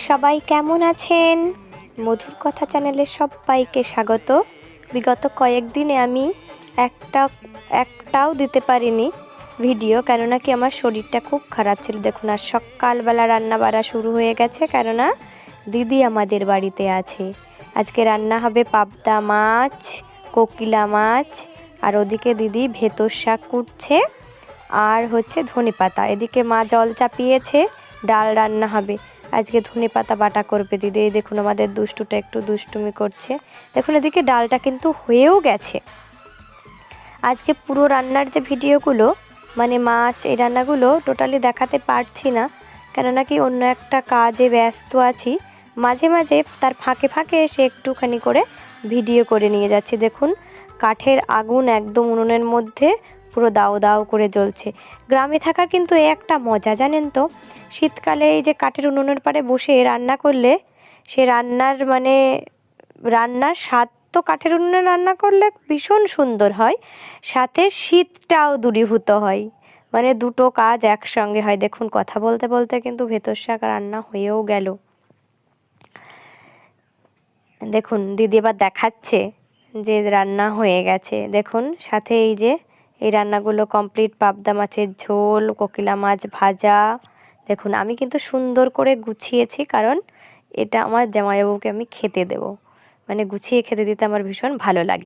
সবাই কেমন আছেন? মধুর কথা চ্যানেলে সবাইকে স্বাগত। বিগত কয়েকদিনে আমি একটাও দিতে পারিনি ভিডিও, কেননা কি আমার শরীরটা খুব খারাপ ছিল। দেখুন, আর সকালবেলা রান্না বাড়া শুরু হয়ে গেছে, কেননা দিদি আমাদের বাড়িতে আছে। আজকে রান্না হবে পাবদা মাছ, কোকিলা মাছ, আর ওদিকে দিদি ভেতর শাক কুটছে, আর হচ্ছে ধনেপাতা। এদিকে মা জল চাপিয়েছে, ডাল রান্না হবে। আজকে ধনেপাতা বাটা করবে দিদি। এই দেখুন, আমাদের দুষ্টুটা একটু দুষ্টুমি করছে। দেখুন, এদিকে ডালটা কিন্তু হয়েও গেছে। আজকে পুরো রান্নার যে ভিডিওগুলো, মানে মাছ এই রান্নাগুলো টোটালি দেখাতে পারছি না, কেননা কি অন্য একটা কাজে ব্যস্ত আছি। মাঝে মাঝে তার ফাঁকে ফাঁকে এসে একটুখানি করে ভিডিও করে নিয়ে যাচ্ছি। দেখুন, কাঠের আগুন একদম উনুনের মধ্যে পুরো দাও দাও করে জ্বলছে। গ্রামে থাকার কিন্তু এই একটা মজা, জানেন তো। শীতকালে এই যে কাঠের উনুনের পাড়ে বসে রান্না করলে, সে রান্নার স্বাদ তো কাঠের উনুনে রান্না করলে ভীষণ সুন্দর হয়, সাথে শীতটাও দূরীভূত হয়। মানে দুটো কাজ একসঙ্গে হয়। দেখুন, কথা বলতে বলতে কিন্তু ভেতর শাক রান্না হয়েও গেল। দেখুন, দিদি এবার দেখাচ্ছে যে রান্না হয়ে গেছে। দেখুন, সাথে এই রান্নাগুলো কমপ্লিট। পাবদা মাছের ঝোল, কোকিলা মাছ ভাজা। দেখুন, আমি কিন্তু সুন্দর করে গুছিয়েছি, কারণ এটা আমার জামাইবাবুকে আমি খেতে দেব। মানে গুছিয়ে খেতে দিতে আমার ভীষণ ভালো লাগে।